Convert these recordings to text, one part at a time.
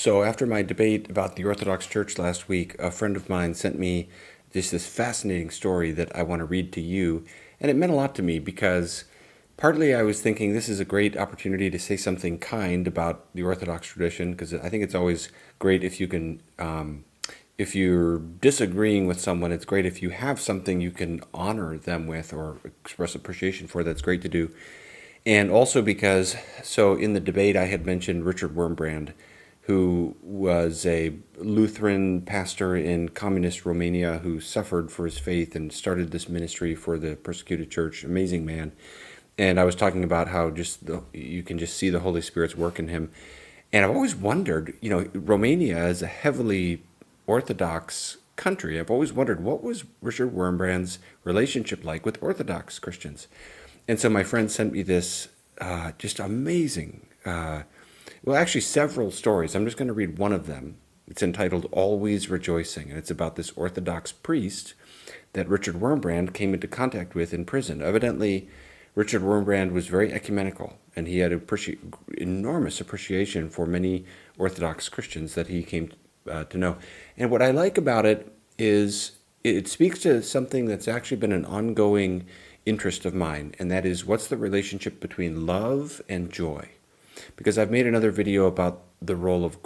So after my debate about the Orthodox Church last week, a friend of mine sent me just this fascinating story that I want to read to you. And it meant a lot to me because partly I was thinking this is a great opportunity to say something kind about the Orthodox tradition, because I think it's always great if you can, if you're disagreeing with someone, it's great if you have something you can honor them with or express appreciation for. That's great to do. And also because, so in the debate, I had mentioned Richard Wurmbrand, who was a Lutheran pastor in communist Romania who suffered for his faith and started this ministry for the persecuted church. Amazing man. And I was talking about how you can just see the Holy Spirit's work in him. And I've always wondered, Romania is a heavily Orthodox country. I've always wondered, what was Richard Wurmbrand's relationship like with Orthodox Christians? And so my friend sent me this just amazing, actually several stories. I'm just going to read one of them. It's entitled Always Rejoicing, and it's about this Orthodox priest that Richard Wurmbrand came into contact with in prison. Evidently, Richard Wurmbrand was very ecumenical, and he had enormous appreciation for many Orthodox Christians that he came to know. And what I like about it is it speaks to something that's actually been an ongoing interest of mine, and that is, what's the relationship between love and joy? Because I've made another video about the role of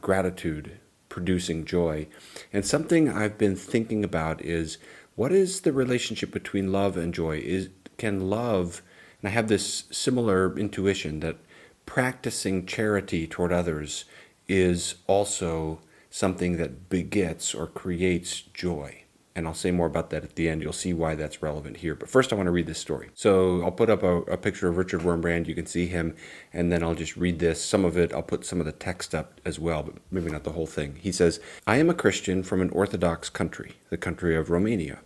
gratitude producing joy, and something I've been thinking about is, what is the relationship between love and joy? Can love, and I have this similar intuition that practicing charity toward others is also something that begets or creates joy. And I'll say more about that at the end. You'll see why that's relevant here. But first I want to read this story. So I'll put up a picture of Richard Wurmbrand. You can see him. And then I'll just read this. Some of it, I'll put some of the text up as well, but maybe not the whole thing. He says, I am a Christian from an Orthodox country, the country of Romania.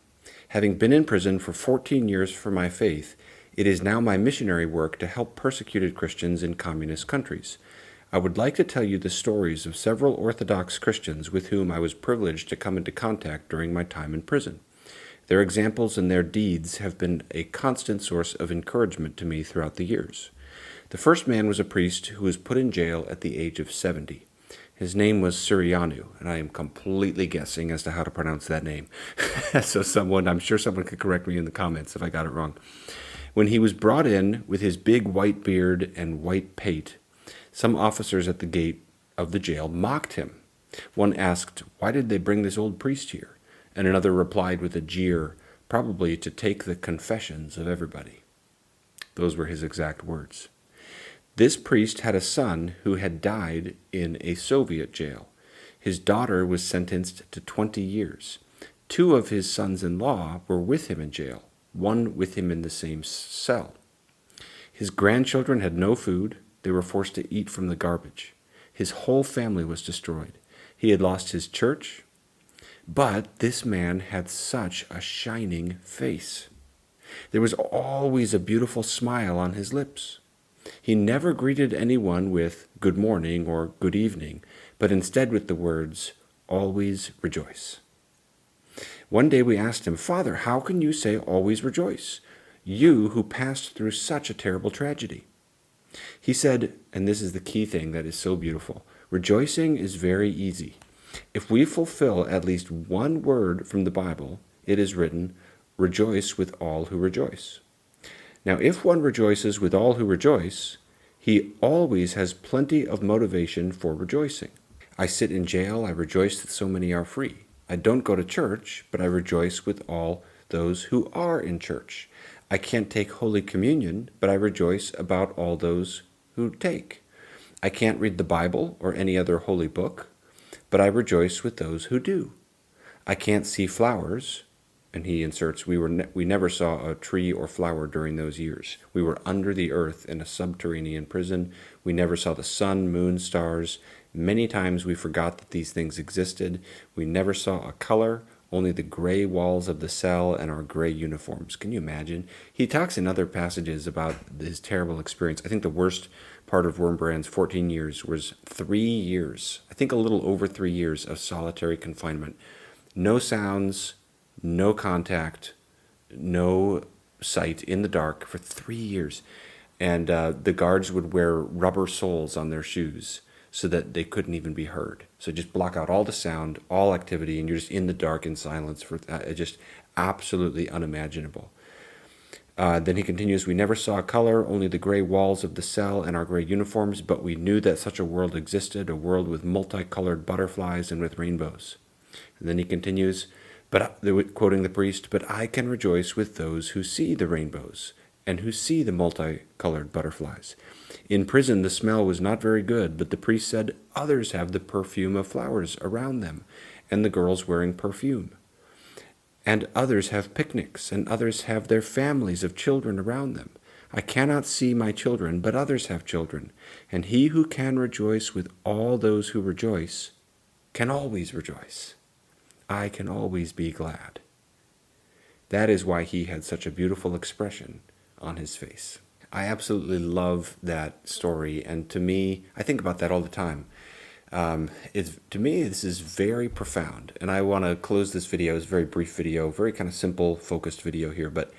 Having been in prison for 14 years for my faith, it is now my missionary work to help persecuted Christians in communist countries. I would like to tell you the stories of several Orthodox Christians with whom I was privileged to come into contact during my time in prison. Their examples and their deeds have been a constant source of encouragement to me throughout the years. The first man was a priest who was put in jail at the age of 70. His name was Suryanu, and I am completely guessing as to how to pronounce that name. So I'm sure someone could correct me in the comments if I got it wrong. When he was brought in with his big white beard and white pate, some officers at the gate of the jail mocked him. One asked, why did they bring this old priest here? And another replied with a jeer, probably to take the confessions of everybody. Those were his exact words. This priest had a son who had died in a Soviet jail. His daughter was sentenced to 20 years. 2 of his sons-in-law were with him in jail, one with him in the same cell. His grandchildren had no food. They were forced to eat from the garbage. His whole family was destroyed. He had lost his church, but this man had such a shining face. There was always a beautiful smile on his lips. He never greeted anyone with good morning or good evening, but instead with the words, always rejoice. One day we asked him, Father, how can you say always rejoice? You who passed through such a terrible tragedy. He said, and this is the key thing that is so beautiful, rejoicing is very easy. If we fulfill at least one word from the Bible, it is written, rejoice with all who rejoice. Now, if one rejoices with all who rejoice, he always has plenty of motivation for rejoicing. I sit in jail, I rejoice that so many are free. I don't go to church, but I rejoice with all those who are in church. I can't take Holy Communion, but I rejoice about all those who take. I can't read the Bible or any other holy book, but I rejoice with those who do. I can't see flowers, and he inserts, we never saw a tree or flower during those years. We were under the earth in a subterranean prison. We never saw the sun, moon, stars. Many times we forgot that these things existed. We never saw a color, only the gray walls of the cell and our gray uniforms. Can you imagine? He talks in other passages about his terrible experience. I think the worst part of Wurmbrand's 14 years was 3 years, I think a little over 3 years of solitary confinement. No sounds, no contact, no sight, in the dark for 3 years. And the guards would wear rubber soles on their shoes so that they couldn't even be heard. So just block out all the sound, all activity, and you're just in the dark in silence for just absolutely unimaginable. Then he continues, we never saw color, only the gray walls of the cell and our gray uniforms, but we knew that such a world existed, a world with multicolored butterflies and with rainbows. And then he continues, quoting the priest, but I can rejoice with those who see the rainbows and who see the multicolored butterflies. In prison, the smell was not very good, but the priest said, others have the perfume of flowers around them, and the girls wearing perfume. And others have picnics, and others have their families of children around them. I cannot see my children, but others have children. And he who can rejoice with all those who rejoice can always rejoice. I can always be glad. That is why he had such a beautiful expression on his face. I absolutely love that story, and to me, I think about that all the time. To me, this is very profound, and I want to close this video. It's a very brief video, very kind of simple, focused video here, but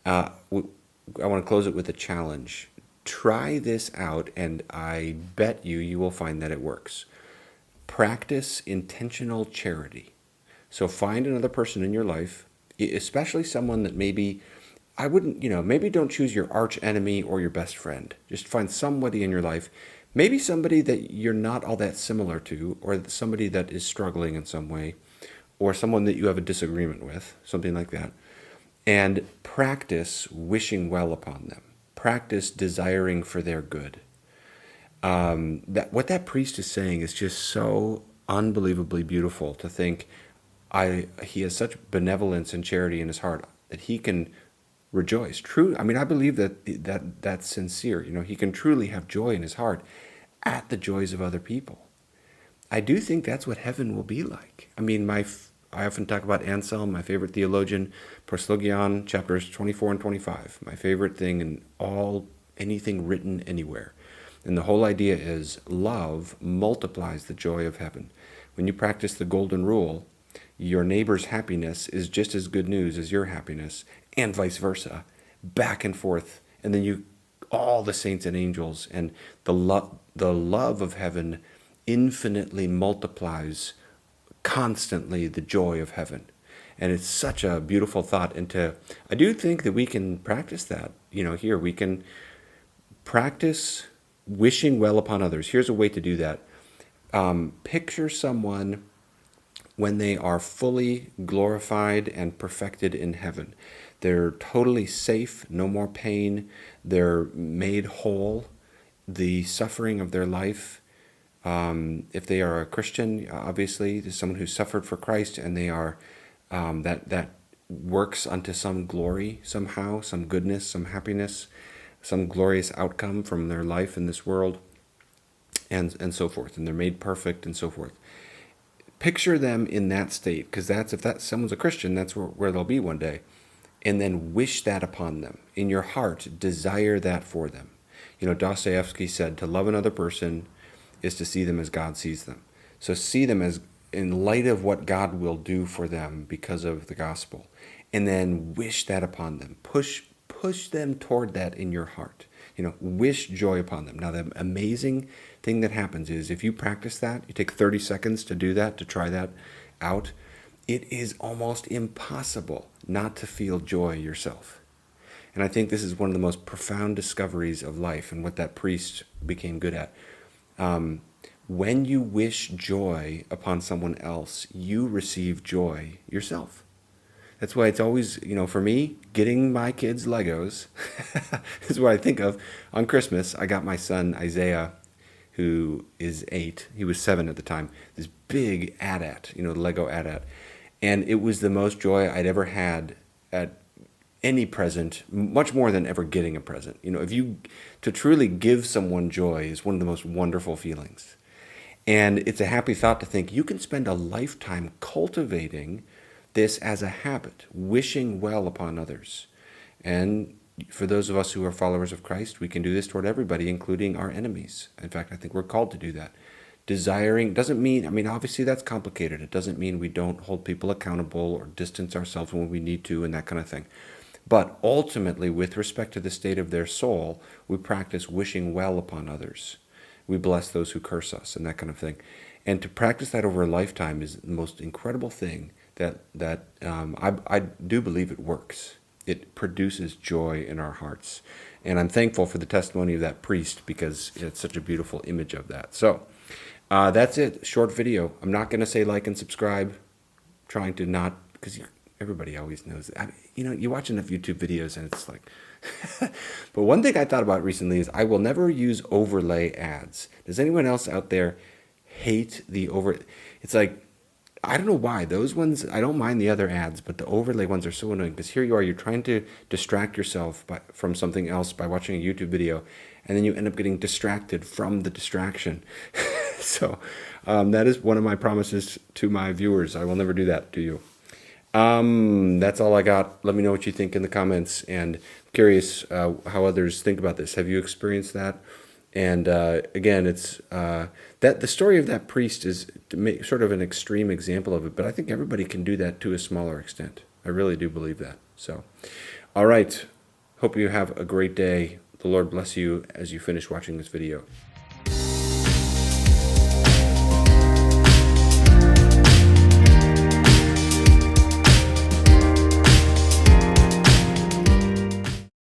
I want to close it with a challenge. Try this out, and I bet you will find that it works. Practice intentional charity. So find another person in your life, especially someone that maybe, maybe don't choose your arch enemy or your best friend. Just find somebody in your life. Maybe somebody that you're not all that similar to, or somebody that is struggling in some way, or someone that you have a disagreement with, something like that. And practice wishing well upon them. Practice desiring for their good. What that priest is saying is just so unbelievably beautiful to think he has such benevolence and charity in his heart that he can rejoice. True, I believe that's sincere. He can truly have joy in his heart at the joys of other people. I do think that's what heaven will be like. I often talk about Anselm, my favorite theologian, Proslogion, chapters 24 and 25. My favorite thing in anything written anywhere. And the whole idea is love multiplies the joy of heaven. When you practice the golden rule, your neighbor's happiness is just as good news as your happiness, and vice versa, back and forth. And then all the saints and angels, and the love of heaven infinitely multiplies constantly the joy of heaven. And it's such a beautiful thought. And I do think that we can practice that. Here we can practice wishing well upon others. Here's a way to do that. Picture someone when they are fully glorified and perfected in heaven. They're totally safe, no more pain. They're made whole. The suffering of their life, if they are a Christian, obviously, there's someone who suffered for Christ, and they are that works unto some glory somehow, some goodness, some happiness, some glorious outcome from their life in this world, and so forth. And they're made perfect and so forth. Picture them in that state, because if someone's a Christian, that's where they'll be one day. And then wish that upon them. In your heart, desire that for them. Dostoevsky said, to love another person is to see them as God sees them. So see them as in light of what God will do for them because of the gospel. And then wish that upon them. Push them toward that in your heart. Wish joy upon them. Now, the amazing thing that happens is if you practice that, you take 30 seconds to do that, to try that out, it is almost impossible not to feel joy yourself. And I think this is one of the most profound discoveries of life and what that priest became good at. When you wish joy upon someone else, you receive joy yourself. That's why it's always, for me, getting my kids Legos is what I think of. On Christmas, I got my son Isaiah, who is 8. He was 7 at the time. This big AT-AT, the Lego AT-AT. And it was the most joy I'd ever had at any present, much more than ever getting a present. To truly give someone joy is one of the most wonderful feelings. And it's a happy thought to think you can spend a lifetime cultivating this as a habit, wishing well upon others. And for those of us who are followers of Christ, we can do this toward everybody, including our enemies. In fact, I think we're called to do that. Desiring doesn't mean, obviously that's complicated. It doesn't mean we don't hold people accountable or distance ourselves when we need to and that kind of thing. But ultimately, with respect to the state of their soul, we practice wishing well upon others. we bless those who curse us, and that kind of thing. And to practice that over a lifetime is the most incredible thing I do believe it works. It produces joy in our hearts. And I'm thankful for the testimony of that priest because it's such a beautiful image of that. So that's it. Short video. I'm not going to say like and subscribe. Trying to not, because everybody always knows that. You watch enough YouTube videos and it's like. But one thing I thought about recently is I will never use overlay ads. Does anyone else out there hate the over? It's like, I don't know why. Those ones, I don't mind the other ads, but the overlay ones are so annoying because here you are, you're trying to distract yourself from something else by watching a YouTube video, and then you end up getting distracted from the distraction. So that is one of my promises to my viewers. I will never do that to you. That's all I got. Let me know what you think in the comments, and I'm curious how others think about this. Have you experienced that? And again, it's that the story of that priest is sort of an extreme example of it, but I think everybody can do that to a smaller extent. I really do believe that. So, all right. Hope you have a great day. The Lord bless you as you finish watching this video.